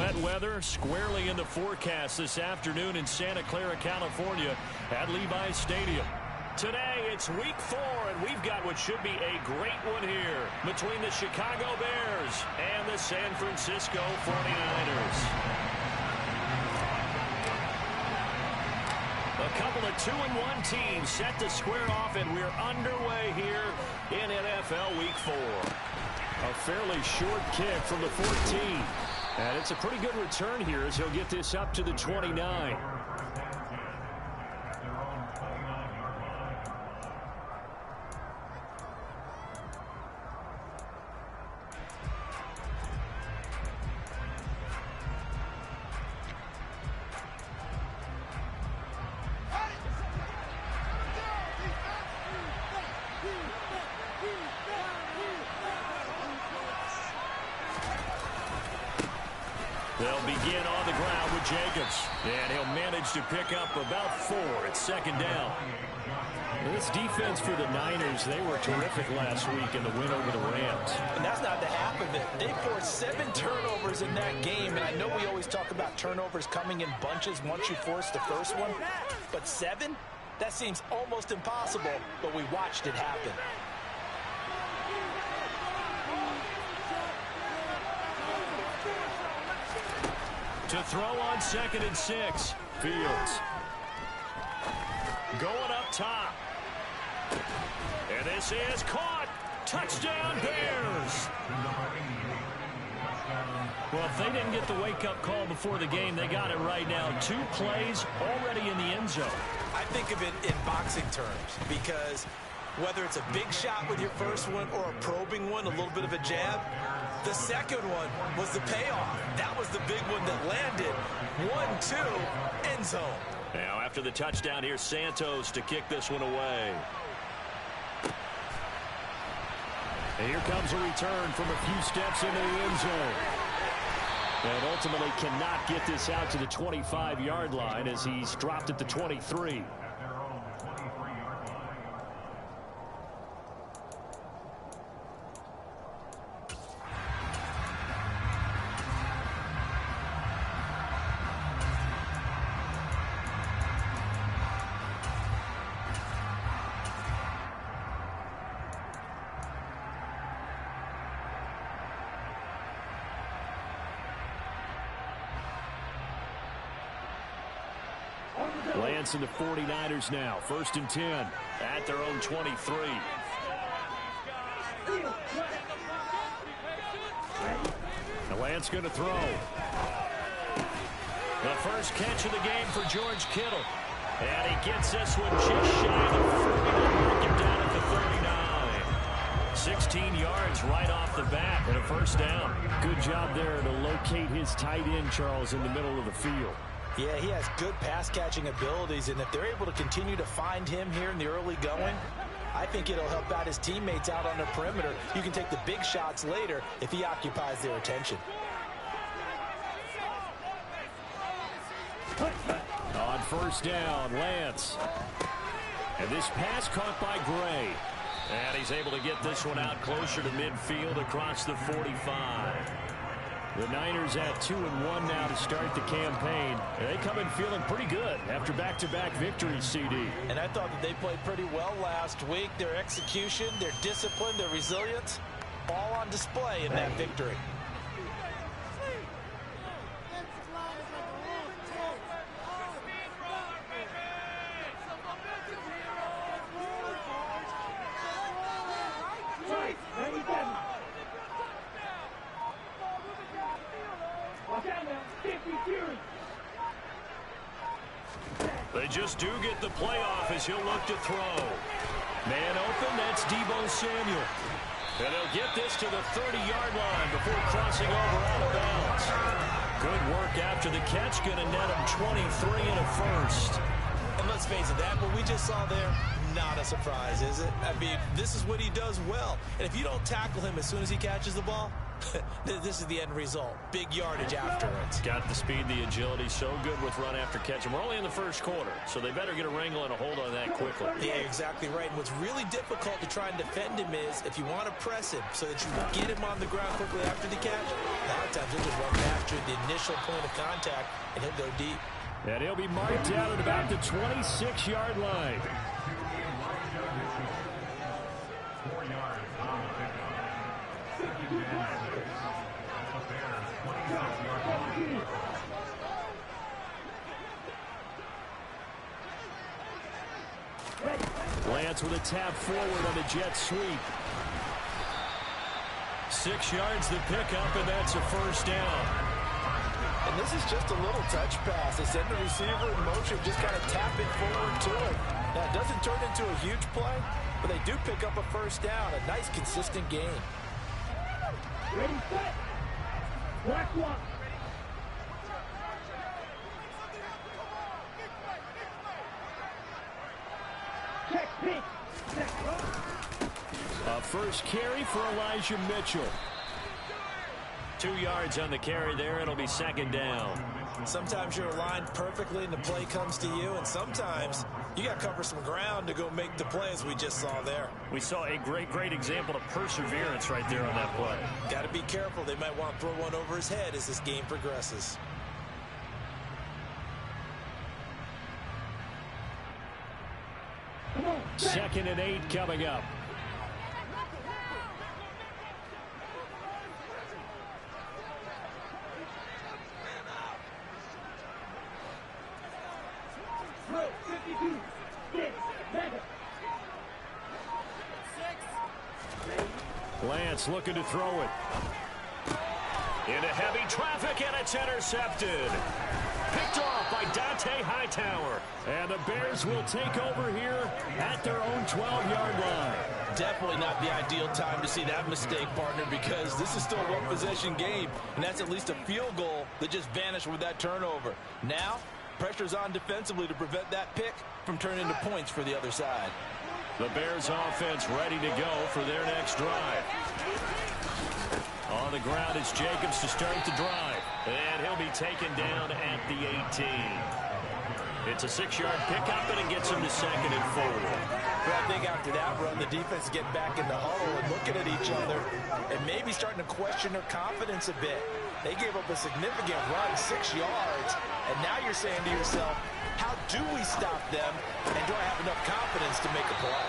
Wet weather squarely in the forecast this afternoon in Santa Clara, California at Levi's Stadium. Today, it's week 4, and we've got what should be a great one here between the Chicago Bears and the San Francisco 49ers. A couple of 2-1 teams set to square off, and we're underway here in NFL Week 4. A fairly short kick from the 14. And it's a pretty good return here as he'll get this up to the 29. They'll begin on the ground with Jacobs. And he'll manage to pick up about 4 at second down. This defense for the Niners, they were terrific last week in the win over the Rams. And that's not the half of it. They forced 7 turnovers in that game. And I know we always talk about turnovers coming in bunches once you force the first one. But 7? That seems almost impossible. But we watched it happen. To throw on 2nd and 6. Fields. Going up top. And this is caught. Touchdown, Bears. Well, if they didn't get the wake-up call before the game, they got it right now. 2 plays already in the end zone. I think of it in boxing terms because whether it's a big shot with your first one or a probing one, a little bit of a jab, the second one was the payoff. That was the big one that landed. 1-2, end zone. Now, after the touchdown, here's Santos to kick this one away. And here comes a return from a few steps into the end zone. And ultimately cannot get this out to the 25-yard line as he's dropped at the 23. Lance and the 49ers now. 1st and 10 at their own 23. Now Lance going to throw. The first catch of the game for George Kittle. And he gets this one just shy of the 30. Mark him down at the 39. 16 yards right off the bat and a first down. Good job there to locate his tight end, Charles, in the middle of the field. Yeah, he has good pass-catching abilities, and if they're able to continue to find him here in the early going, I think it'll help out his teammates out on the perimeter. You can take the big shots later if he occupies their attention. On 1st down, Lance. And this pass caught by Gray. And he's able to get this one out closer to midfield across the 45. The Niners at 2-1 now to start the campaign. And they come in feeling pretty good after back-to-back victories, CD. And I thought that they played pretty well last week. Their execution, their discipline, their resilience, all on display in that victory. They just do get the playoff as he'll look to throw. Man open, that's Deebo Samuel. And he'll get this to the 30-yard line before crossing over out of bounds. Good work after the catch, going to net him 23 and a first. And let's face it, that what we just saw there, not a surprise, is it? I mean, this is what he does well. And if you don't tackle him as soon as he catches the ball, This is the end result. Big yardage afterwards. Got the speed, the agility, so good with run after catch. And we're only in the first quarter, so they better get a wrangle and a hold on that quickly. Yeah, exactly right. And what's really difficult to try and defend him is if you want to press him so that you can get him on the ground quickly after the catch, a lot of times he'll just run past you at the initial point of contact, and he'll go deep. And he'll be marked out at about the 26-yard line. Lance with a tap forward on the jet sweep. 6 yards the pickup, and that's a first down. And this is just a little touch pass. They send the receiver in motion, just kind of tap it forward to it. Now, it doesn't turn into a huge play, but they do pick up a first down. A nice, consistent gain. Ready, set. Black one. Check, pick. A first carry for Elijah Mitchell. 2 yards on the carry there. It'll be second down. Sometimes you're aligned perfectly and the play comes to you, and sometimes you got to cover some ground to go make the play, as we just saw there. We saw a great example of perseverance right there on that play. Got to be careful. They might want to throw one over his head as this game progresses. Second and 8 coming up. Lance looking to throw it. Into heavy traffic, and it's intercepted. Picked off by Dante Hightower. And the Bears will take over here at their own 12-yard line. Definitely not the ideal time to see that mistake, partner, because this is still a one-possession game, and that's at least a field goal that just vanished with that turnover. Now, pressure's on defensively to prevent that pick from turning into points for the other side. The Bears offense ready to go for their next drive. On the ground is Jacobs to start the drive. And he'll be taken down at the 18. It's a 6-yard pickup, and it gets him to second and 4. Well, I think after that run, the defense getting back in the huddle and looking at each other and maybe starting to question their confidence a bit. They gave up a significant run, 6 yards, and now you're saying to yourself, how do we stop them, and do I have enough confidence to make a play?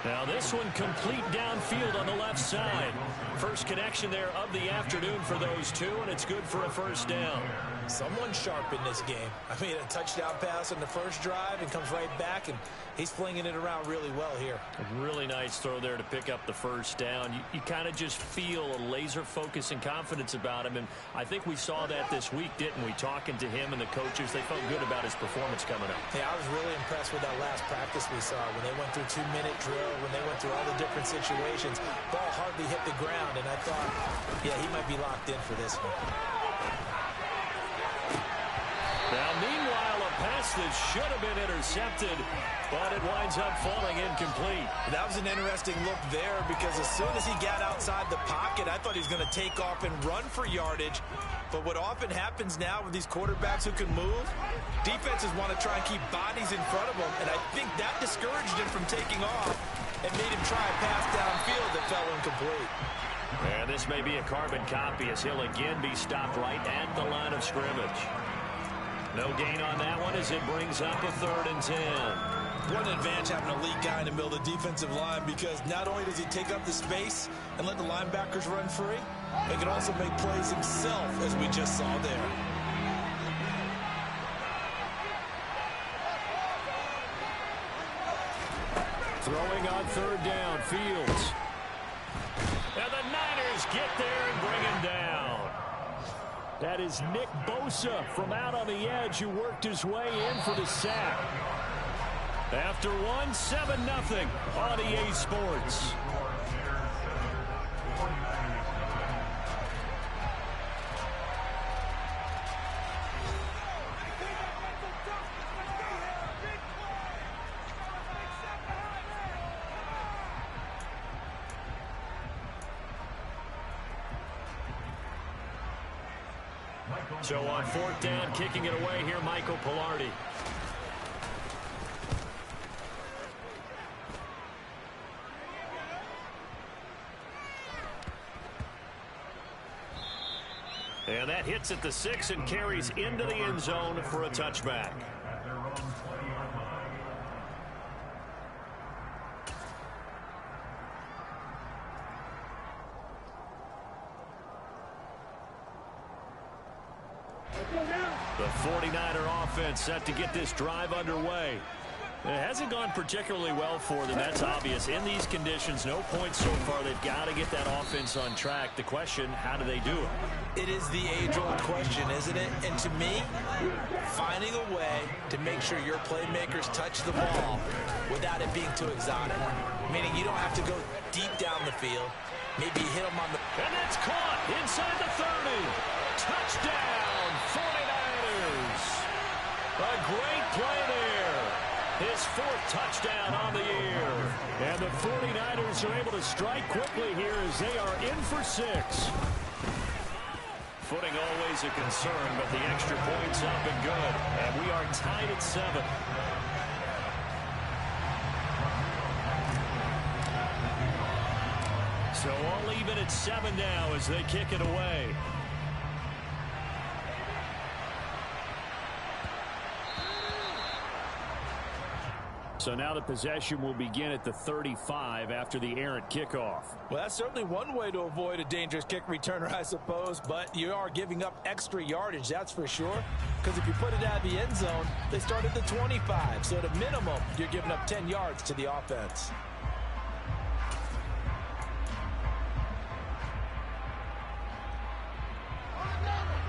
Now this one complete downfield on the left side. First connection there of the afternoon for those two, and it's good for a first down. Someone sharp in this game. I mean, a touchdown pass on the first drive and comes right back, and he's flinging it around really well here. A really nice throw there to pick up the first down. You kind of just feel a laser focus and confidence about him, and I think we saw that this week, didn't we? Talking to him and the coaches, they felt good about his performance coming up. Yeah, I was really impressed with that last practice we saw when they went through 2-minute drill, when they went through all the different situations. Ball hardly hit the ground, and I thought, yeah, he might be locked in for this one. Now, meanwhile, a pass that should have been intercepted, but it winds up falling incomplete. That was an interesting look there, because as soon as he got outside the pocket, I thought he was going to take off and run for yardage. But what often happens now with these quarterbacks who can move, defenses want to try and keep bodies in front of them, and I think that discouraged him from taking off and made him try a pass downfield that fell incomplete. And this may be a carbon copy as he'll again be stopped right at the line of scrimmage. No gain on that one as it brings up a 3rd and 10. What an advantage having an elite guy in the middle of the defensive line, because not only does he take up the space and let the linebackers run free, he can also make plays himself, as we just saw there. Throwing on 3rd down, Fields. And the Niners get there and bring him down. That is Nick Bosa from out on the edge who worked his way in for the sack. After one, 7-0 on EA Sports. So on fourth down, kicking it away here, Michael Pilardi. And that hits at the 6 and carries into the end zone for a touchback. The 49er offense set to get this drive underway. It hasn't gone particularly well for them, that's obvious. In these conditions, no points so far. They've got to get that offense on track. The question, how do they do it? It is the age-old question, isn't it? And to me, finding a way to make sure your playmakers touch the ball without it being too exotic. Meaning you don't have to go deep down the field. Maybe you hit them on the... And that's caught inside the 30. Touchdown, 49ers. A great play there. His fourth touchdown on the year. And the 49ers are able to strike quickly here as they are in for 6. Footing always a concern, but the extra point's up and good. And we are tied at 7. So all even at 7 now as they kick it away. So now the possession will begin at the 35 after the errant kickoff. Well, that's certainly one way to avoid a dangerous kick returner, I suppose, but you are giving up extra yardage, that's for sure. Because if you put it out of the end zone, they start at the 25. So at a minimum, you're giving up 10 yards to the offense.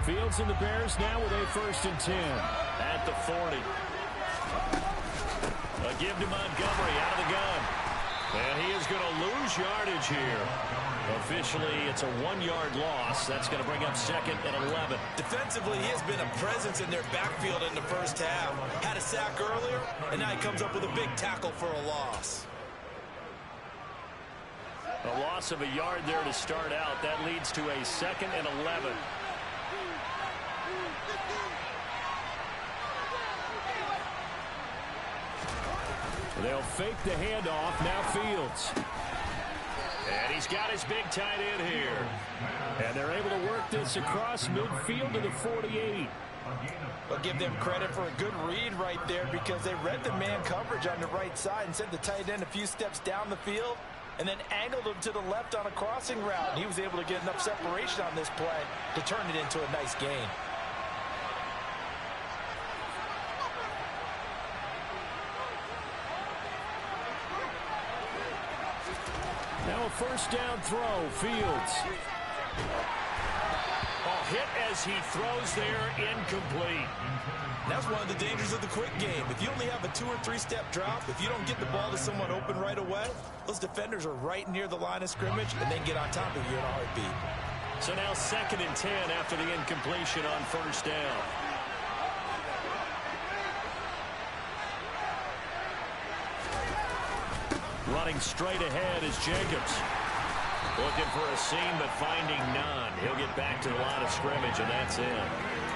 Fields and the Bears now with a 1st and 10 at the 40. A give to Montgomery out of the gun. And he is going to lose yardage here. Officially, it's a 1-yard loss. That's going to bring up 2nd and 11. Defensively, he has been a presence in their backfield in the first half. Had a sack earlier, and now he comes up with a big tackle for a loss. A loss of a yard there to start out. That leads to a 2nd and 11. They'll fake the handoff. Now Fields. And he's got his big tight end here. And they're able to work this across midfield to the 48. I'll give them credit for a good read right there because they read the man coverage on the right side and sent the tight end a few steps down the field and then angled him to the left on a crossing route. And he was able to get enough separation on this play to turn it into a nice gain. Now a 1st down throw. Fields. Hit as he throws there, incomplete. That's one of the dangers of the quick game. If you only have a 2- or 3-step drop, if you don't get the ball to someone open right away, those defenders are right near the line of scrimmage, and they get on top of you in a heartbeat. So now 2nd and 10 after the incompletion on 1st down. Running straight ahead is Jacobs. Looking for a seam, but finding none. He'll get back to the line of scrimmage, and that's it.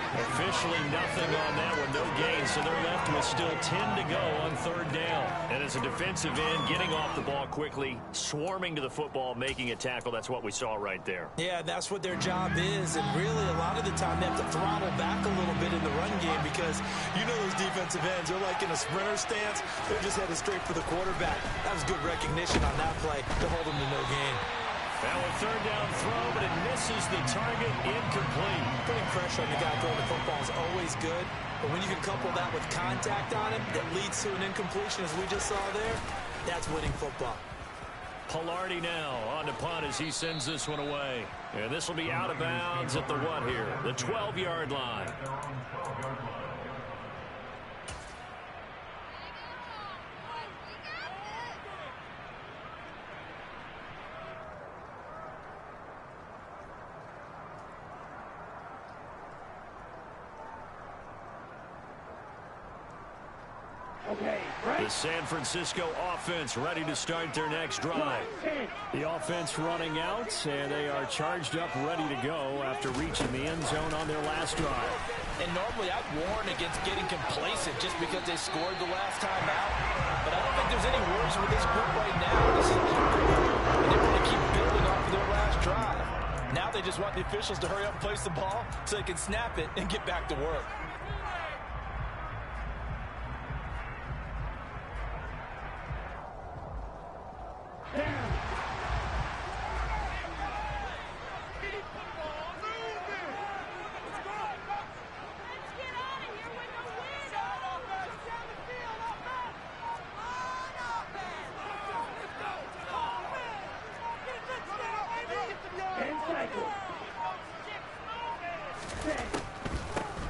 Officially nothing on that one, no gain, so they're left with still 10 to go on 3rd down. And as a defensive end, getting off the ball quickly, swarming to the football, making a tackle, that's what we saw right there. Yeah, that's what their job is, and really a lot of the time they have to throttle back a little bit in the run game because you know those defensive ends, they're like in a sprinter stance, they're just headed straight for the quarterback. That was good recognition on that play to hold them to no gain. Now a 3rd down throw, but it misses the target, incomplete. Putting pressure on the guy throwing the football is always good, but when you can couple that with contact on him that leads to an incompletion, as we just saw there, that's winning football. Pilardi now on the punt as he sends this one away. And this will be out of bounds at the what here? The 12-yard line. Okay, The right? San Francisco offense ready to start their next drive. 10. The offense running out, and they are charged up, ready to go after reaching the end zone on their last drive. And normally I'd warn against getting complacent just because they scored the last time out. But I don't think there's any worries with this group right now. This is and they want to keep building off of their last drive. Now they just want the officials to hurry up and place the ball so they can snap it and get back to work. Down.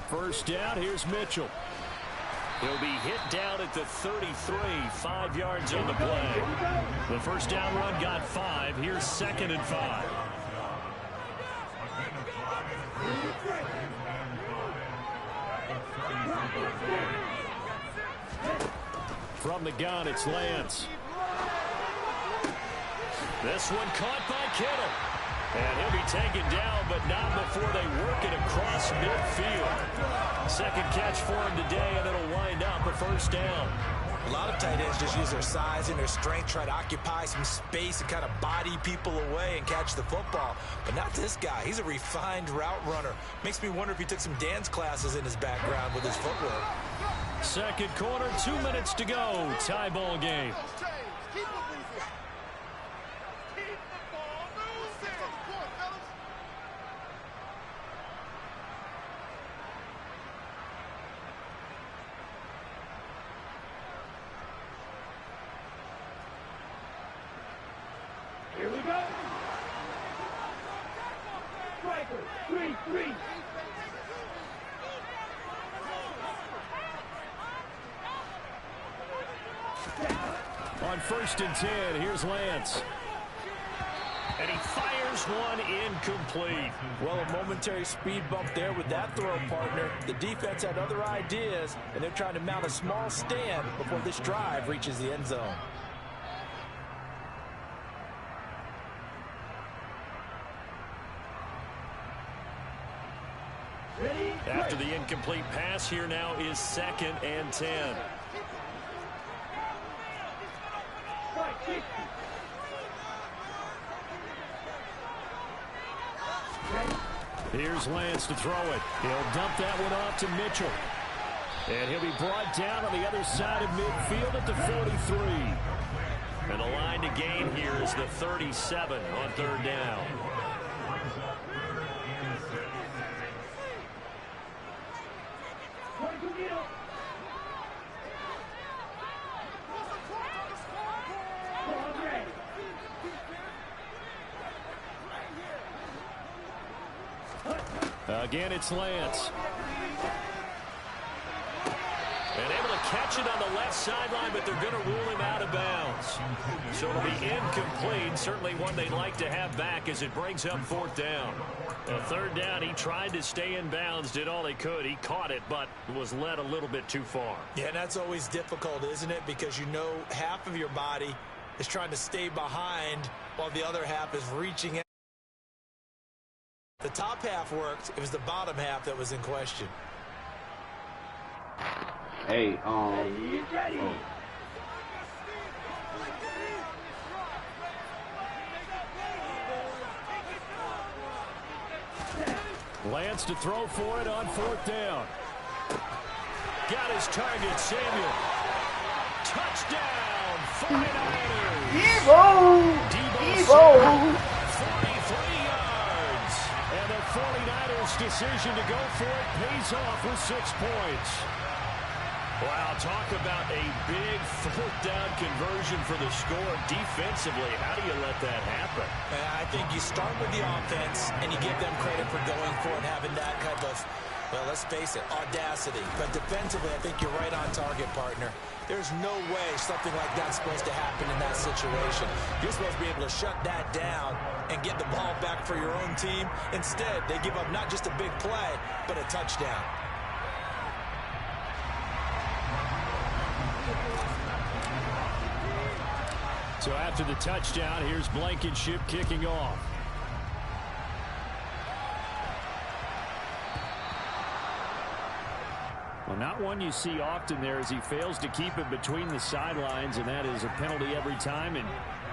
First down, here's Mitchell. He'll be hit down at the 33, 5 yards on the play. The first down run got 5. Here's 2nd and 5. From the gun, it's Lance. This one caught by Kittle. And he'll be taken down, but not before they work it across midfield. Second catch for him today, and it'll wind up a first down. A lot of tight ends just use their size and their strength, try to occupy some space and kind of body people away and catch the football. But not this guy. He's a refined route runner. Makes me wonder if he took some dance classes in his background with his footwork. Second quarter, 2 minutes to go. Tie ball game. Here we go. Striker, 3-3. On 1st and 10, here's Lance. And he fires one incomplete. Well, a momentary speed bump there with that throw, partner. The defense had other ideas, and they're trying to mount a small stand before this drive reaches the end zone. Ready? After the incomplete pass, here now is 2nd and 10. Strike, 50. Here's Lance to throw it. He'll dump that one off to Mitchell. And he'll be brought down on the other side of midfield at the 43. And the line to gain here is the 37 on 3rd down. Again, it's Lance. And able to catch it on the left sideline, but they're going to rule him out of bounds. So it'll be incomplete. Certainly one they'd like to have back as it brings up 4th down. A 3rd down, he tried to stay in bounds, did all he could. He caught it, but was led a little bit too far. Yeah, and that's always difficult, isn't it? Because you know half of your body is trying to stay behind while the other half is reaching out. The top half worked. It was the bottom half that was in question. Hey, He's ready. Lance to throw for it on 4th down. Got his target, Samuel. Touchdown, 49ers. Evo! 43 yards. And the 49ers' decision to go for it pays off with 6 points. Wow, talk about a big 4th down conversion for the score. Defensively, how do you let that happen? I think you start with the offense and you give them credit for going for it, having that kind of, well, let's face it, audacity. But defensively, I think you're right on target, partner. There's no way something like that's supposed to happen in that situation. You're supposed to be able to shut that down and get the ball back for your own team. Instead, they give up not just a big play, but a touchdown. So after the touchdown, here's Blankenship kicking off. Well, not one you see often there as he fails to keep it between the sidelines, and that is a penalty every time, and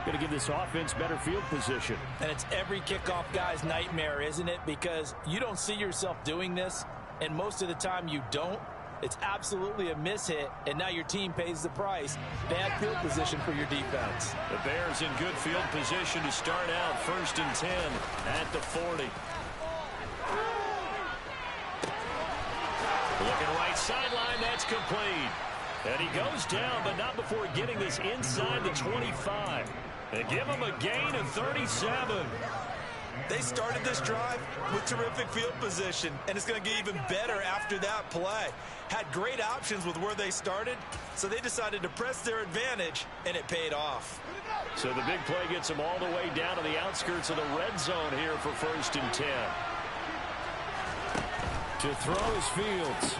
going to give this offense better field position. And it's every kickoff guy's nightmare, isn't it? Because you don't see yourself doing this, and most of the time you don't. It's absolutely a mishit, and now your team pays the price. Bad field position for your defense. The Bears in good field position to start out 1st and 10 at the 40. Looking right sideline, that's complete. And he goes down, but not before getting this inside the 25. They give him a gain of 37. They started this drive with terrific field position, and it's going to get even better after that play. Had great options with where they started, so they decided to press their advantage, and it paid off. So the big play gets them all the way down to the outskirts of the red zone here for 1st and 10. To throw is Fields.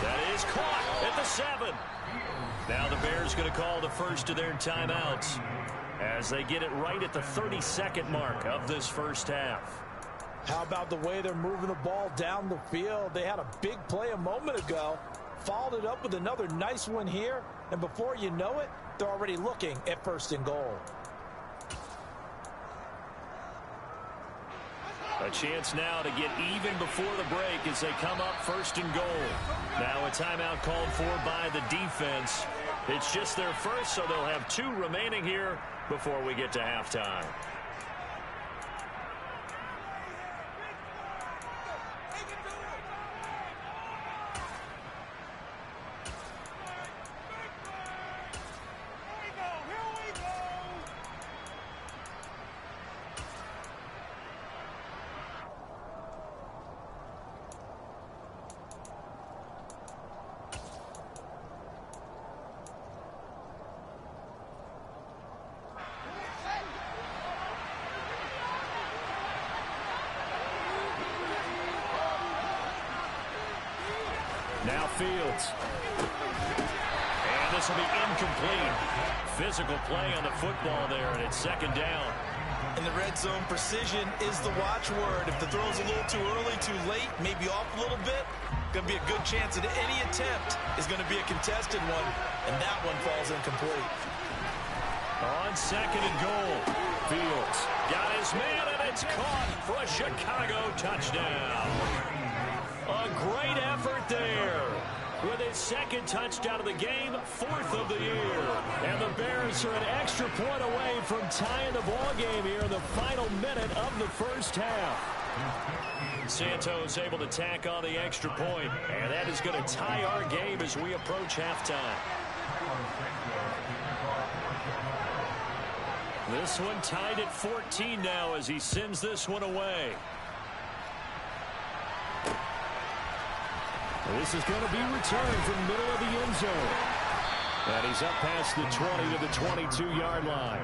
That is caught at the 7. Now the Bears going to call the first of their timeouts as they get it right at the 32nd mark of this first half. How about the way they're moving the ball down the field? They had a big play a moment ago, followed it up with another nice one here, and before you know it, they're already looking at 1st and goal. A chance now to get even before the break as they come up 1st and goal. Now a timeout called for by the defense. It's just their first, so they'll have 2 remaining here before we get to halftime. Now Fields. And this will be incomplete. Physical play on the football there, and it's 2nd down. In the red zone, precision is the watchword. If the throw's a little too early, too late, maybe off a little bit, going to be a good chance that any attempt is going to be a contested one, and that one falls incomplete. On 2nd and goal, Fields got his man, and it's caught for a Chicago touchdown. A great effort there. With his 2nd touchdown of the game, 4th of the year. And the Bears are an extra point away from tying the ball game here in the final minute of the first half. Santos able to tack on the extra point, and that is going to tie our game as we approach halftime. This one tied at 14 now as he sends this one away. This is going to be returned from the middle of the end zone. And he's up past the 20 to the 22-yard line.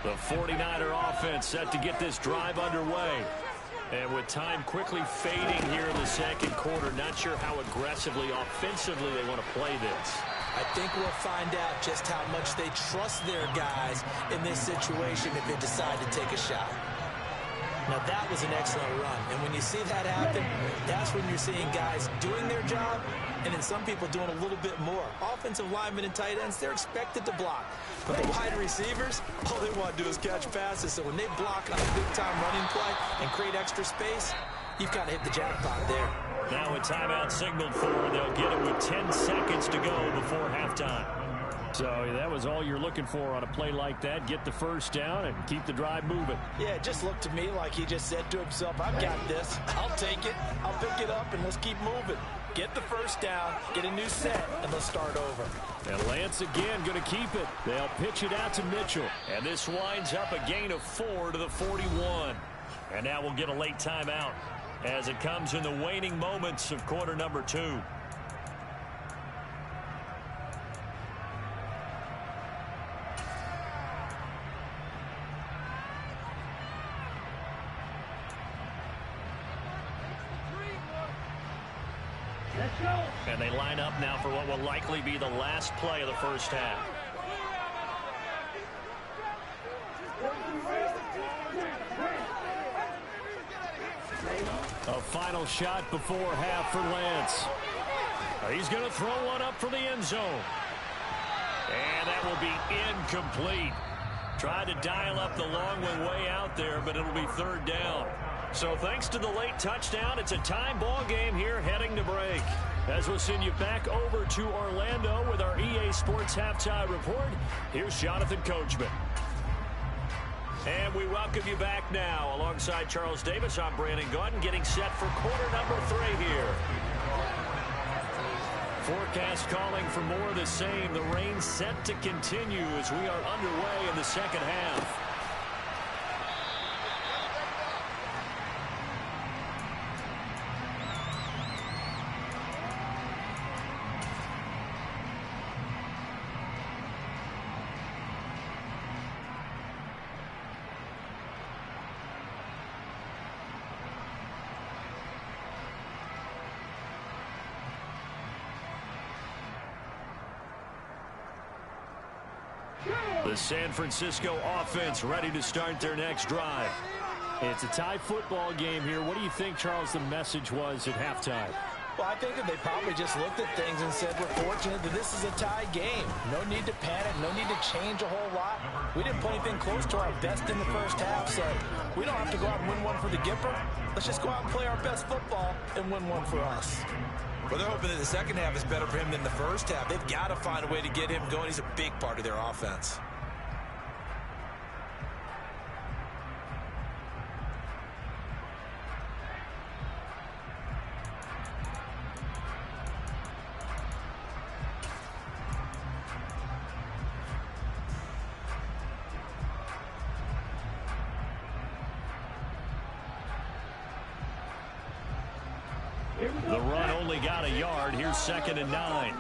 The 49er offense set to get this drive underway. And with time quickly fading here in the 2nd quarter, not sure how aggressively, offensively they want to play this. I think we'll find out just how much they trust their guys in this situation if they decide to take a shot. Now, that was an excellent run. And when you see that happen, that's when you're seeing guys doing their job and then some people doing a little bit more. Offensive linemen and tight ends, they're expected to block. But the wide receivers, all they want to do is catch passes. So when they block on a big-time running play and create extra space, you've got to hit the jackpot there. Now a timeout signaled for, and they'll get it with 10 seconds to go before halftime. So that was all you're looking for on a play like that. Get the first down and keep the drive moving. Yeah, it just looked to me like he just said to himself, I've got this. I'll take it. I'll pick it up, and let's keep moving. Get the first down, get a new set, and let's start over. And Lance again going to keep it. They'll pitch it out to Mitchell. And this winds up a gain of 4 to the 41. And now we'll get a late timeout as it comes in the waning moments of quarter number 2. And they line up now for what will likely be the last play of the first half. A final shot before half for Lance. He's going to throw one up for the end zone. And that will be incomplete. Tried to dial up the long one way out there, but it'll be third down. So thanks to the late touchdown, it's a tie ball game here heading to break. As we'll send you back over to Orlando with our EA Sports Halftime Report, here's Jonathan Coachman. And we welcome you back now. Alongside Charles Davis, I'm Brandon Gaudin, getting set for quarter number 3 here. Forecast calling for more of the same. The rain set to continue as we are underway in the second half. The San Francisco offense ready to start their next drive. It's a tie football game here. What do you think, Charles, the message was at halftime? Well, I think that they probably just looked at things and said, we're fortunate that this is a tie game. No need to panic. No need to change a whole lot. We didn't put anything close to our best in the first half, so we don't have to go out and win one for the Gipper. Let's just go out and play our best football and win one for us. Well, they're hoping that the second half is better for him than the first half. They've got to find a way to get him going. He's a big part of their offense. The run only got a yard. Here's 2nd and 9.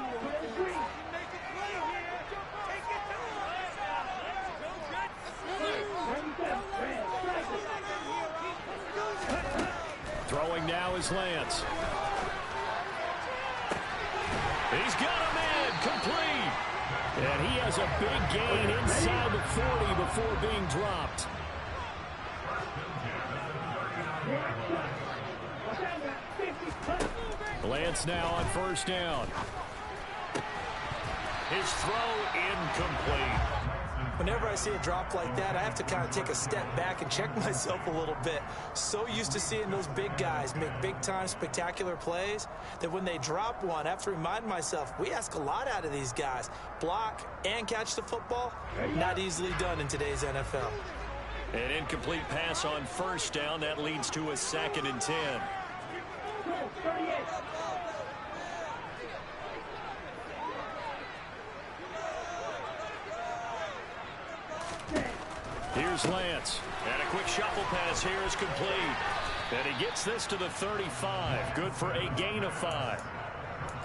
Throwing now is Lance. He's got him in. Complete. And he has a big gain inside the 40 before being dropped. Lance now on first down. His throw incomplete. Whenever I see a drop like that, I have to kind of take a step back and check myself a little bit. So used to seeing those big guys make big-time spectacular plays that when they drop one, I have to remind myself, we ask a lot out of these guys. Block and catch the football, not easily done in today's NFL. An incomplete pass on first down. That leads to a 2nd and 10. Here's Lance. And a quick shuffle pass here is complete. And he gets this to the 35. Good for a gain of 5.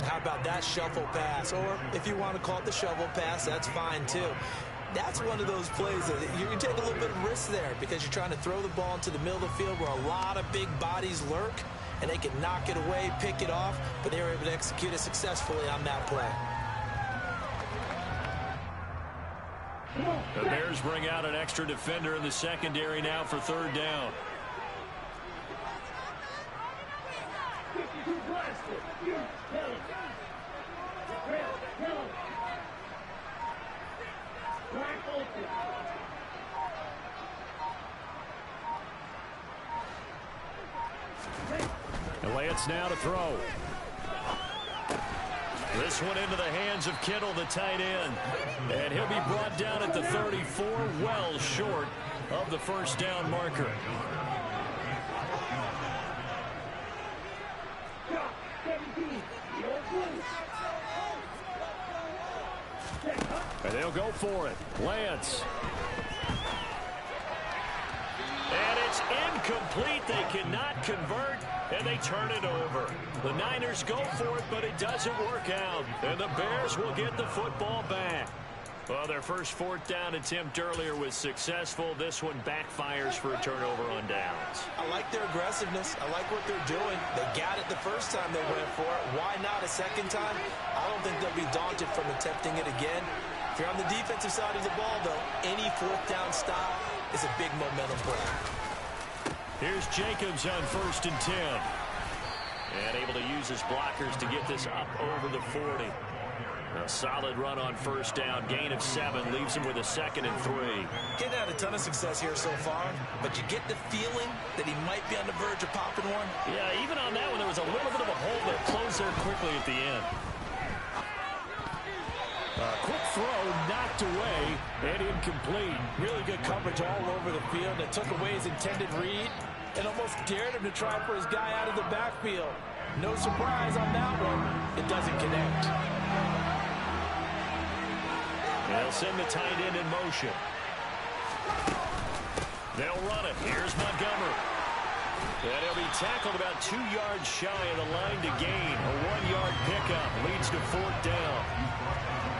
How about that shuffle pass? Or if you want to call it the shovel pass, that's fine too. That's one of those plays that you can take a little bit of risk there because you're trying to throw the ball into the middle of the field where a lot of big bodies lurk, and they can knock it away, pick it off, but they were able to execute it successfully on that play. The Bears bring out an extra defender in the secondary now for 3rd down. And Lance now to throw. This one into the hands of Kittle, the tight end. And he'll be brought down at the 34, well short of the first down marker. And they'll go for it. Lance. And it's incomplete. They cannot convert, and they turn it over. The Niners go for it, but it doesn't work out. And the Bears will get the football back. Well, their first fourth down attempt earlier was successful. This one backfires for a turnover on downs. I like their aggressiveness. I like what they're doing. They got it the first time they went for it. Why not a second time? I don't think they'll be daunted from attempting it again. If you're on the defensive side of the ball, though, any fourth down stop is a big momentum play. Here's Jacobs on 1st and 10. And able to use his blockers to get this up over the 40. A solid run on 1st down. Gain of 7 leaves him with a 2nd and 3. Getting had a ton of success here so far, but you get the feeling that he might be on the verge of popping one. Yeah, even on that one, there was a little bit of a hole that closed there quickly at the end. Quick throw, knocked away, and incomplete. Really good coverage all over the field. It took away his intended read and almost dared him to try for his guy out of the backfield. No surprise on that one. It doesn't connect. They'll send the tight end in motion. They'll run it. Here's Montgomery. And he'll be tackled about 2 yards shy of the line to gain. A 1-yard pickup leads to 4th down.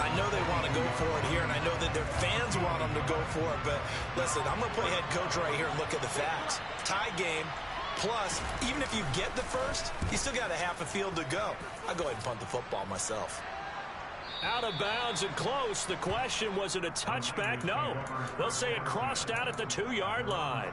I know they want to go for it here, and I know that their fans want them to go for it, but listen, I'm going to play head coach right here and look at the facts. Tie game, plus, even if you get the first, you still got a half a field to go. I'll go ahead and punt the football myself. Out of bounds and close. The question, was it a touchback? No. They'll say it crossed out at the 2-yard line.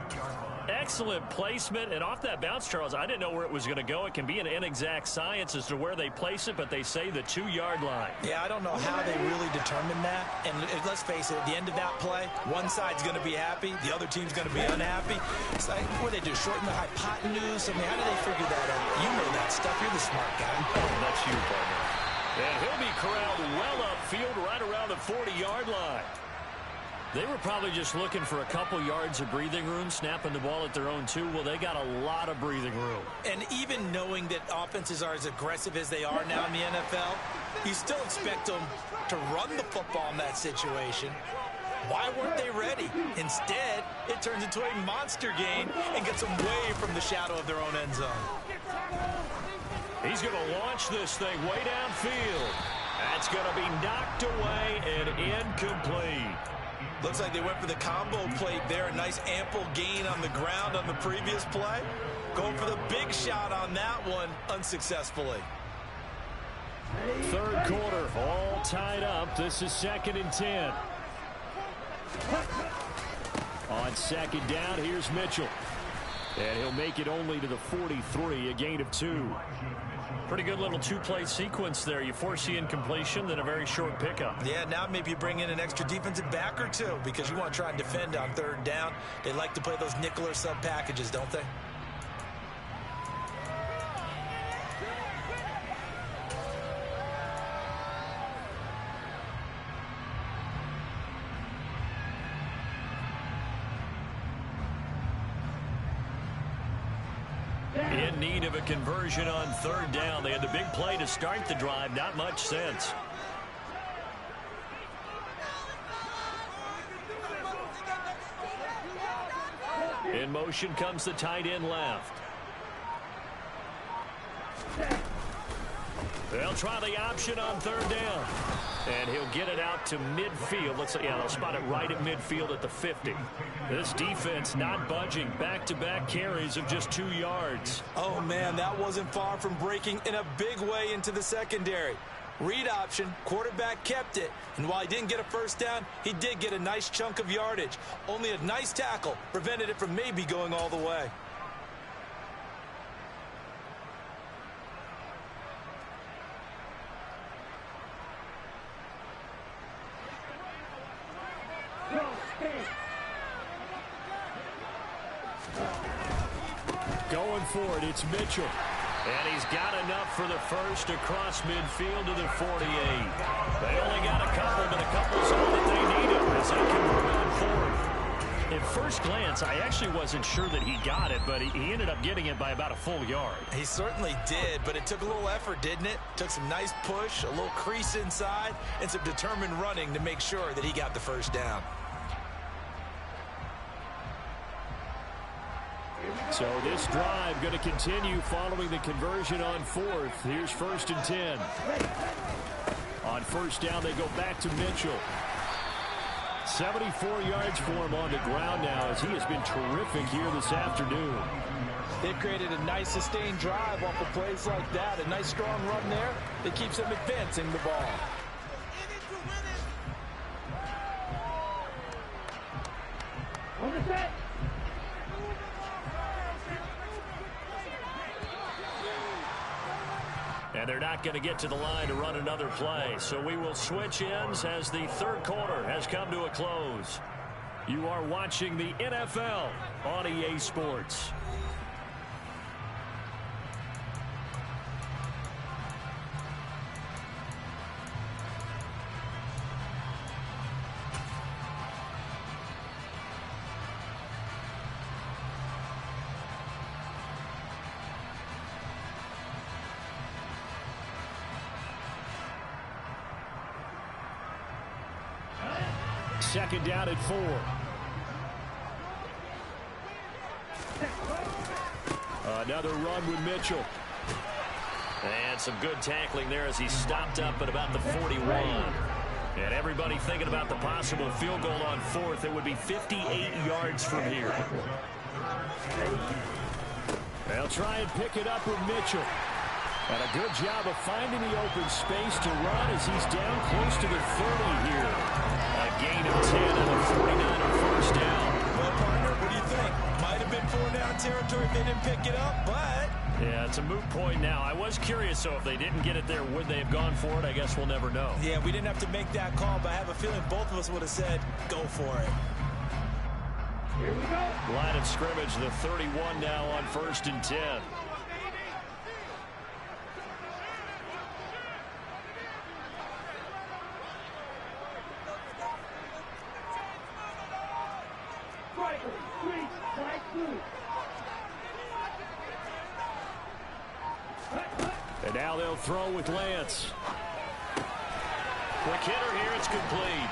Excellent placement. And off that bounce, Charles, I didn't know where it was going to go. It can be an inexact science as to where they place it, but they say the 2-yard line. Yeah, I don't know how they really determined that. And let's face it, at the end of that play, one side's going to be happy, the other team's going to be unhappy. It's like, what do they do, shorten the hypotenuse? I mean, how do they figure that out? You know that stuff. You're the smart guy. That's you, partner. And he'll be corralled well upfield right around the 40-yard line. They were probably just looking for a couple yards of breathing room, snapping the ball at their own 2. Well, they got a lot of breathing room. And even knowing that offenses are as aggressive as they are now in the NFL, you still expect them to run the football in that situation. Why weren't they ready? Instead, it turns into a monster gain and gets them way from the shadow of their own end zone. He's going to launch this thing way downfield. That's going to be knocked away and incomplete. Looks like they went for the combo plate there. A nice ample gain on the ground on the previous play. Going for the big shot on that one unsuccessfully. 3rd quarter, all tied up. This is 2nd and 10. On 2nd down, here's Mitchell. And he'll make it only to the 43, a gain of 2. Pretty good little 2-play sequence there. You force the incompletion, then a very short pickup. Yeah, now maybe you bring in an extra defensive back or 2 because you want to try and defend on 3rd down. They like to play those nickel or sub packages, don't they? In need of a conversion on 3rd down. They had the big play to start the drive. Not much sense. In motion comes the tight end left. They'll try the option on 3rd down. And he'll get it out to midfield. They'll spot it right at midfield at the 50. This defense not budging. Back-to-back carries of just 2 yards. Oh, man, that wasn't far from breaking in a big way into the secondary. Read option, quarterback kept it. And while he didn't get a first down, he did get a nice chunk of yardage. Only a nice tackle prevented it from maybe going all the way. Going for it, it's Mitchell. And he's got enough for the first across midfield to the 48. They only got a couple, but a couple's all that they needed as they convert on 4th. At first glance, I actually wasn't sure that he got it, but he ended up getting it by about a full yard. He certainly did, but it took a little effort, didn't it? Took some nice push, a little crease inside, and some determined running to make sure that he got the first down. So this drive going to continue following the conversion on 4th. Here's 1st and 10. On 1st down, they go back to Mitchell. 74 yards for him on the ground now as he has been terrific here this afternoon. They've created a nice sustained drive off of plays like that. A nice strong run there that keeps them advancing the ball. On the set. And they're not going to get to the line to run another play. So we will switch ends as the third quarter has come to a close. You are watching the NFL on EA Sports. Second down at 4. Another run with Mitchell. And some good tackling there as he stopped up at about the 41. And everybody thinking about the possible field goal on 4th. It would be 58 yards from here. They'll try and pick it up with Mitchell. And a good job of finding the open space to run as he's down close to the 30 here. A gain of 10 and a 49er first down. Well, partner, what do you think? Might have been 4-down territory if they didn't pick it up, but... Yeah, it's a moot point now. I was curious, so if they didn't get it there, would they have gone for it? I guess we'll never know. Yeah, we didn't have to make that call, but I have a feeling both of us would have said, go for it. Here we go. Line of scrimmage, the 31 now on 1st and 10. And now they'll throw with Lance. Quick hitter here, it's complete.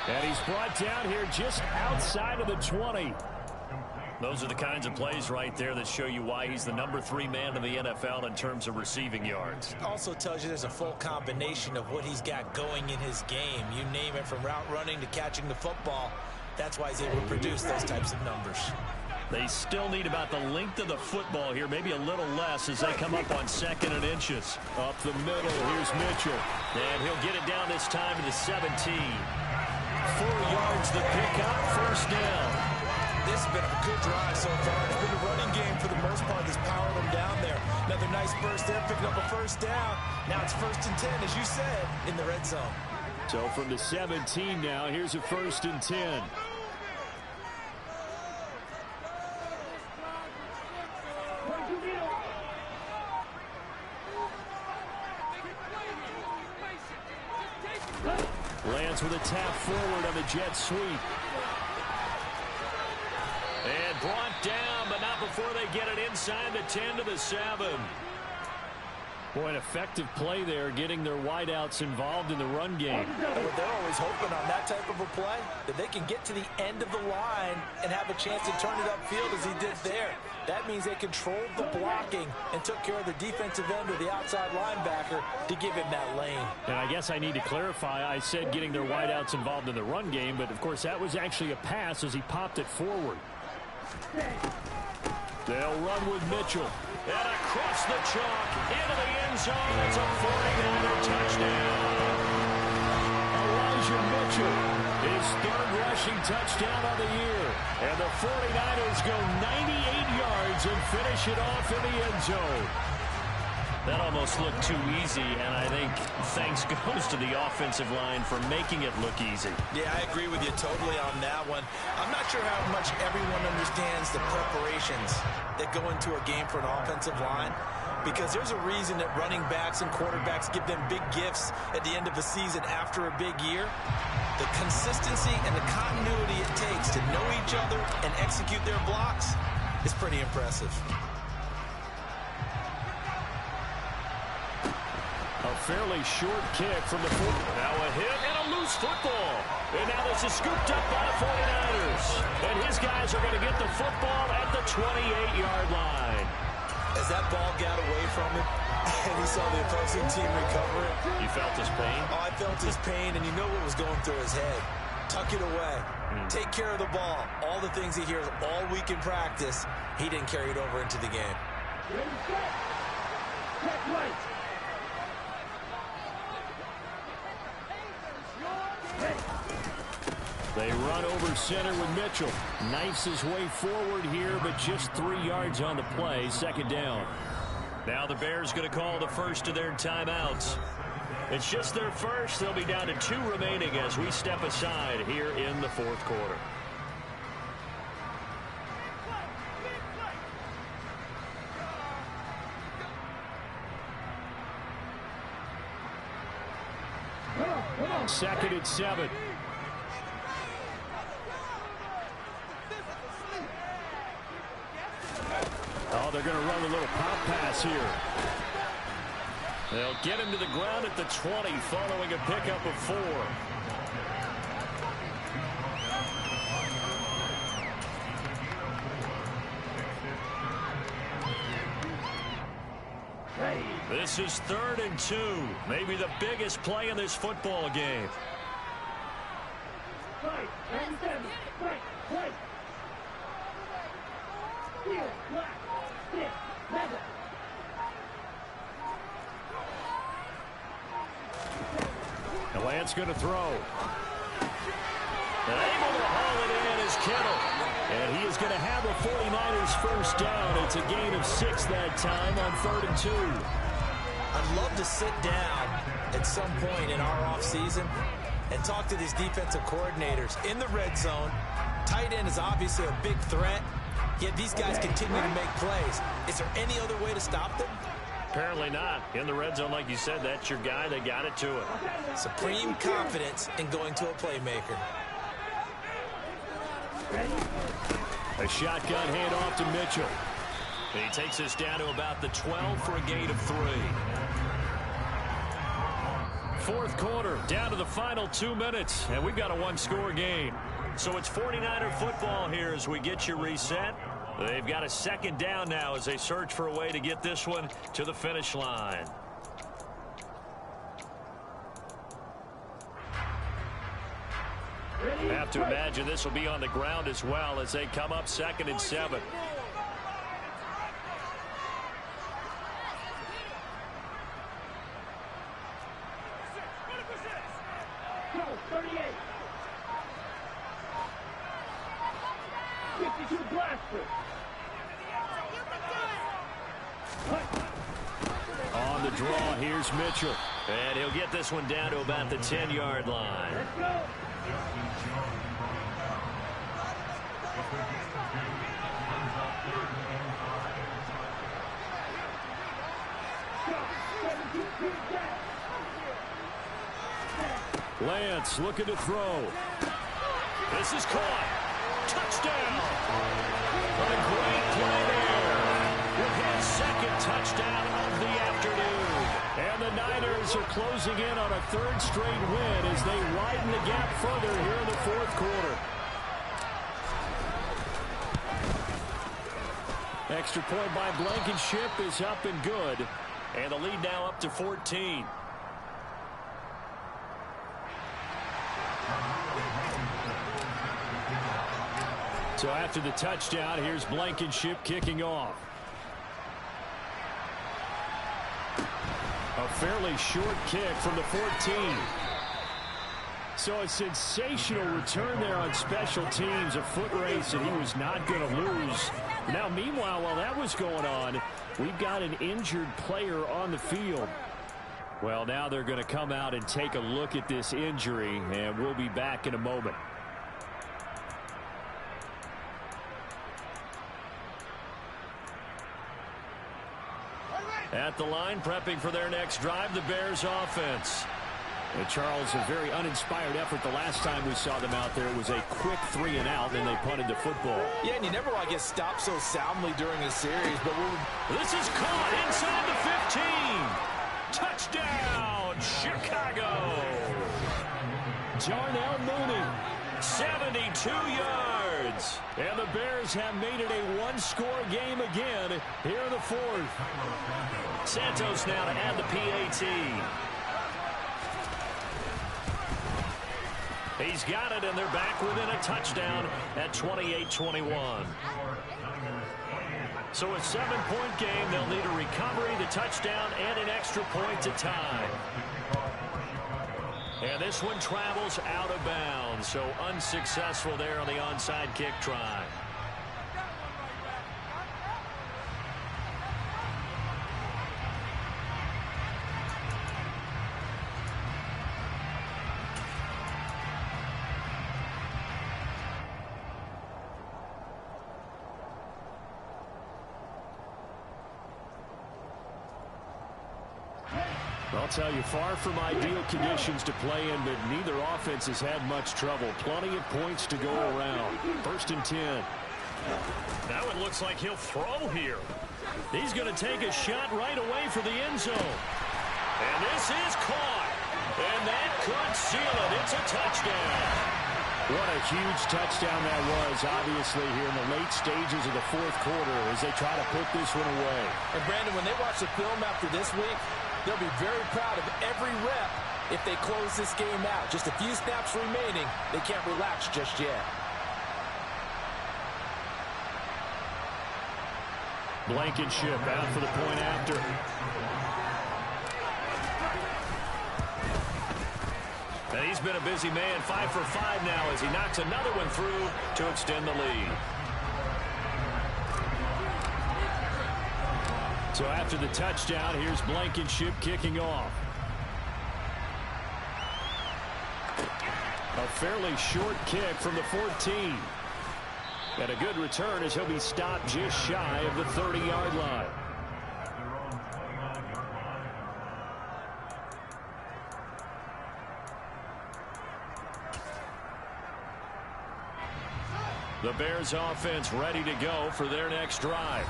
And he's brought down here just outside of the 20. Those are the kinds of plays right there that show you why he's the number 3 man in the NFL in terms of receiving yards. Also tells you there's a full combination of what he's got going in his game. You name it, from route running to catching the football. That's why he's able to produce those types of numbers. They still need about the length of the football here, maybe a little less as they come up on 2nd and inches. Up the middle, here's Mitchell. And he'll get it down this time to the 17. 4 yards the pickup, first down. This has been a good drive so far. It's been a running game for the most part that's powered them down there. Another nice burst there, picking up a first down. Now it's 1st and 10, as you said, in the red zone. So from the 17 now, here's a 1st and 10. Lance with a tap forward on the jet sweep. And brought down, but not before they get it inside the 10 to the 7. Boy, an effective play there, getting their wideouts involved in the run game. They're always hoping on that type of a play that they can get to the end of the line and have a chance to turn it upfield as he did there. That means they controlled the blocking and took care of the defensive end or the outside linebacker to give him that lane. And I guess I need to clarify, I said getting their wideouts involved in the run game, but of course that was actually a pass as he popped it forward. They'll run with Mitchell. And across the chalk, into the end zone. It's a 49er touchdown. Elijah Mitchell, his 3rd rushing touchdown of the year. And the 49ers go 98 yards and finish it off in the end zone. That almost looked too easy, and I think thanks goes to the offensive line for making it look easy. Yeah, I agree with you totally on that one. I'm not sure how much everyone understands the preparations that go into a game for an offensive line, because there's a reason that running backs and quarterbacks give them big gifts at the end of a season after a big year. The consistency and the continuity it takes to know each other and execute their blocks is pretty impressive. A fairly short kick from the 40. Now a hit and a loose football. And now this is scooped up by the 49ers. And his guys are going to get the football at the 28-yard line. As that ball got away from him, and he saw the opposing team recover it. You felt his pain? Oh, I felt his pain, and you know what was going through his head. tuck it away, take care of the ball. All the things he hears all week in practice, he didn't carry it over into the game. Ready, set. Check right. They run over center with Mitchell. Knifes his way forward here, but just 3 yards on the play. Second down. Now the Bears going to call the first of their timeouts. It's just their first. They'll be down to 2 remaining as we step aside here in the fourth quarter. Second and 7. Oh, they're going to run a little pop pass here. They'll get him to the ground at the 20 following a pickup of 4. This is 3rd and 2. Maybe the biggest play in this football game. Right, 97, right, right. Field, black, 6, 7. And Lance going to throw. And able to haul it in is Kittle. And he is going to have a 49ers first down. It's a gain of 6 that time on 3rd and 2. I'd love to sit down at some point in our offseason and talk to these defensive coordinators in the red zone. Tight end is obviously a big threat, yet these guys continue to make plays. Is there any other way to stop them? Apparently not. In the red zone, like you said, that's your guy. They got it to him. Supreme confidence in going to a playmaker. A shotgun handoff to Mitchell. And he takes us down to about the 12 for a gain of 3. Fourth quarter, down to the final 2 minutes, and we've got a 1-score game. So it's 49er football here as we get you reset. They've got a second down now as they search for a way to get this one to the finish line. Have to imagine this will be on the ground as well as they come up 2nd and 7. Go, 38. 52 blaster. On the draw, here's Mitchell. And he'll get this one down to about the 10-yard line. Let's go. Lance looking to throw. This is caught. Touchdown. What a great play there. With his second touchdown of the afternoon. And the Niners are closing in on a 3rd straight win as they widen the gap further here in the fourth quarter. Extra point by Blankenship is up and good. And the lead now up to 14. So after the touchdown, here's Blankenship kicking off. A fairly short kick from the 14. So a sensational return there on special teams, a foot race that he was not going to lose. Now, meanwhile, while that was going on, we've got an injured player on the field. Well, now they're going to come out and take a look at this injury, and we'll be back in a moment. At the line, prepping for their next drive, the Bears offense. And Charles, a very uninspired effort the last time we saw them out there. It was a quick 3 and out, and they punted the football. Yeah, and you never want to get stopped so soundly during a series. But this is caught inside the 15. Touchdown, Chicago. Darnell Mooney, 72 yards. And the Bears have made it a 1-score game again here in the fourth. Santos now to add the PAT. He's got it, and they're back within a touchdown at 28-21. So a 7-point game. They'll need a recovery, the touchdown, and an extra point to tie. And this one travels out of bounds, so unsuccessful there on the onside kick try. I'll tell you, far from ideal conditions to play in, but neither offense has had much trouble. Plenty of points to go around. 1st and 10. Now it looks like he'll throw here. He's going to take a shot right away for the end zone. And this is caught. And that could seal it. It's a touchdown. What a huge touchdown that was, obviously, here in the late stages of the 4th quarter as they try to put this one away. And, Brandon, when they watch the film after this week, they'll be very proud of every rep if they close this game out. Just a few snaps remaining. They can't relax just yet. Blankenship out for the point after. And he's been a busy man, 5 for 5 now as he knocks another one through to extend the lead. So after the touchdown, here's Blankenship kicking off. A fairly short kick from the 14. And a good return as he'll be stopped just shy of the 30-yard line. The Bears offense ready to go for their next drive.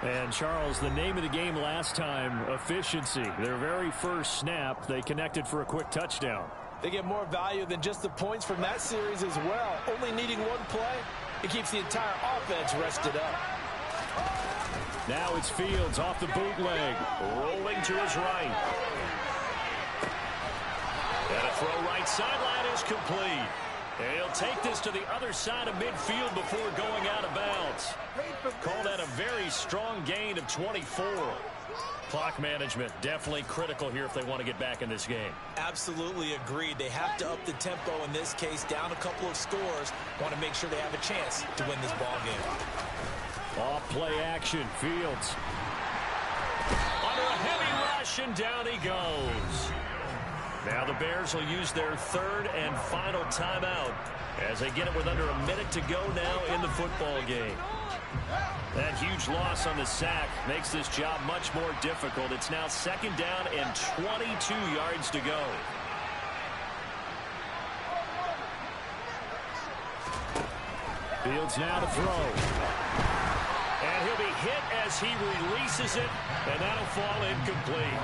And, Charles, the name of the game last time, efficiency. Their very first snap, they connected for a quick touchdown. They get more value than just the points from that series as well. Only needing one play, it keeps the entire offense rested up. Now it's Fields off the bootleg, rolling to his right. And a throw right sideline is complete. And he'll take this to the other side of midfield before going out of bounds. Call that a very strong gain of 24. Clock management definitely critical here if they want to get back in this game. Absolutely agreed. They have to up the tempo in this case, down a couple of scores. Want to make sure they have a chance to win this ball game. Off play action, Fields. Under a heavy rush, and down he goes. Now the Bears will use their 3rd and final timeout as they get it with under a minute to go now in the football game. That huge loss on the sack makes this job much more difficult. It's now 2nd down and 22 yards to go. Fields now to throw. And he'll be hit as he releases it, and that'll fall incomplete.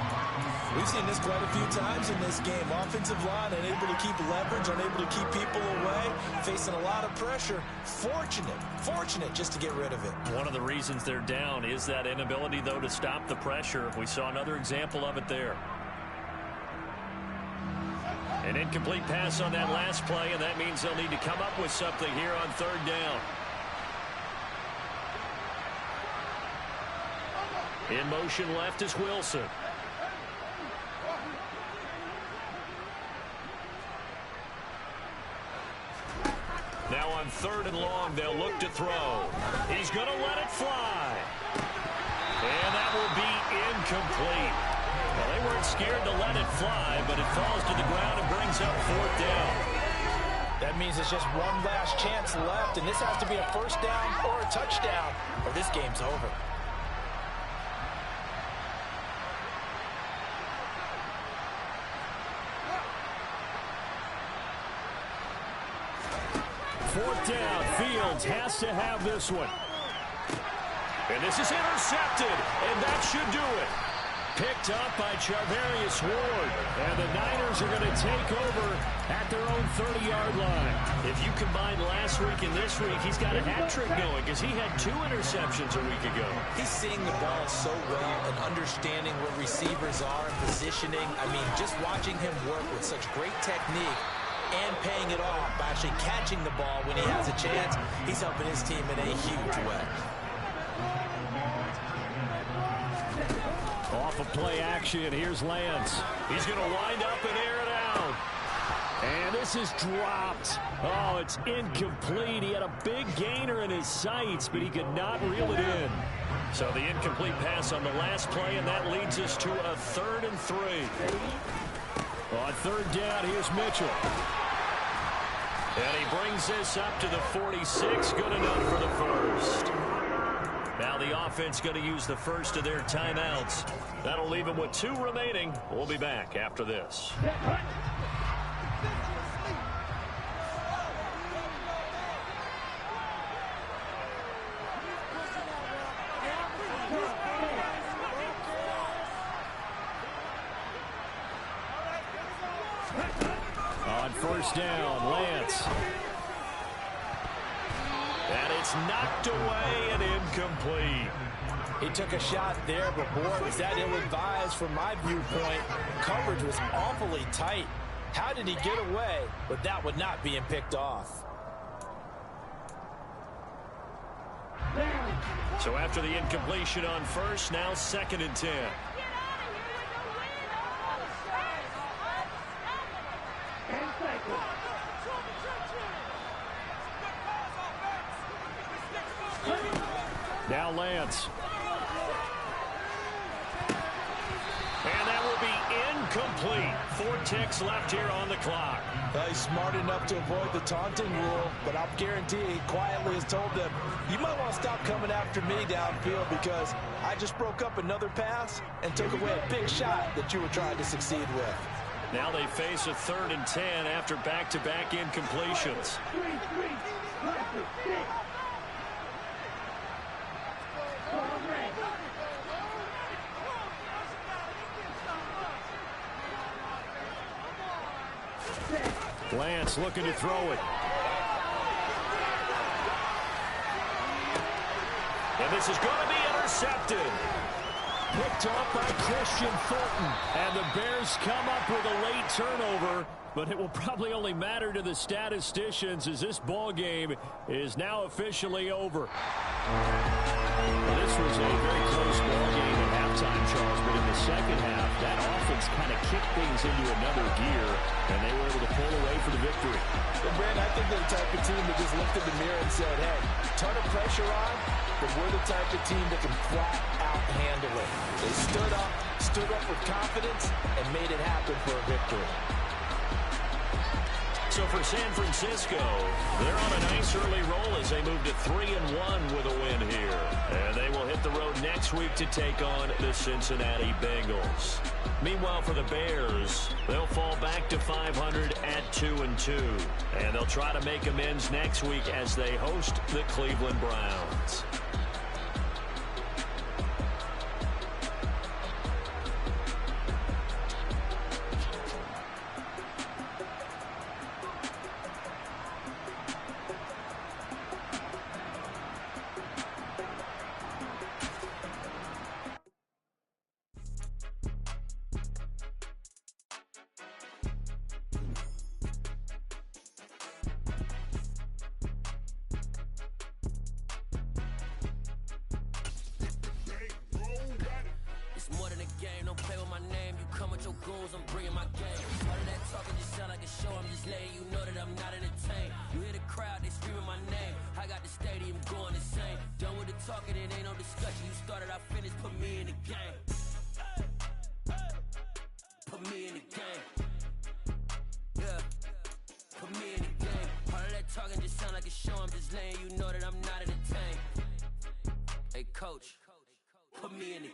We've seen this quite a few times in this game. Offensive line unable to keep leverage, unable to keep people away, facing a lot of pressure. Fortunate just to get rid of it. One of the reasons they're down is that inability, though, to stop the pressure. We saw another example of it there. An incomplete pass on that last play, and that means they'll need to come up with something here on 3rd down. In motion left is Wilson. Now on 3rd and long, they'll look to throw. He's going to let it fly. And that will be incomplete. Well, they weren't scared to let it fly, but it falls to the ground and brings up 4th down. That means it's just one last chance left, and this has to be a 1st down or a touchdown, or this game's over. Fourth down, Fields has to have this one. And this is intercepted, and that should do it. Picked up by Charvarius Ward, and the Niners are going to take over at their own 30-yard line. If you combine last week and this week, he's got a hat trick going because he had 2 interceptions a week ago. He's seeing the ball so well and understanding where receivers are and positioning. I mean, just watching him work with such great technique and paying it off by actually catching the ball when he has a chance. He's helping his team in a huge way. Off of play action, here's Lance. He's going to wind up and air it out. And this is dropped. Oh, it's incomplete. He had a big gainer in his sights, but he could not reel it in. So the incomplete pass on the last play, and that leads us to a 3rd and 3. On 3rd down, here's Mitchell. And he brings this up to the 46. Good enough for the first. Now the offense going to use the first of their timeouts. That'll leave them with 2 remaining. We'll be back after this. On 1st down, Lance. And it's knocked away and incomplete. He took a shot there, but boy, was that ill-advised from my viewpoint. Coverage was awfully tight. How did he get away with that one not being picked off? So after the incompletion on 1st, now 2nd and 10. Now Lance. And that will be incomplete. 4 ticks left here on the clock. He's smart enough to avoid the taunting rule, but I'll guarantee he quietly has told them, you might want to stop coming after me downfield because I just broke up another pass and took away a big shot that you were trying to succeed with. Now they face a 3rd and 10 after back-to-back incompletions. Lance looking to throw it. And this is going to be intercepted. Picked off by Christian Fulton. And the Bears come up with a late turnover, but it will probably only matter to the statisticians as this ball game is now officially over. Well, this was a very close ball game at halftime, Charles, but in the second half, that offense kind of kicked things into another gear, and they were able to pull away for the victory. Well, Brand, I think they're the type of team that just looked in the mirror and said, hey, ton of pressure on, but we're the type of team that can flat out handle it. They stood up with confidence, and made it happen for a victory. So for San Francisco, they're on a nice early roll as they move to 3-1 with a win here. And they will hit the road next week to take on the Cincinnati Bengals. Meanwhile, for the Bears, they'll fall back to 500 at 2-2. And they'll try to make amends next week as they host the Cleveland Browns. Coach, put me in the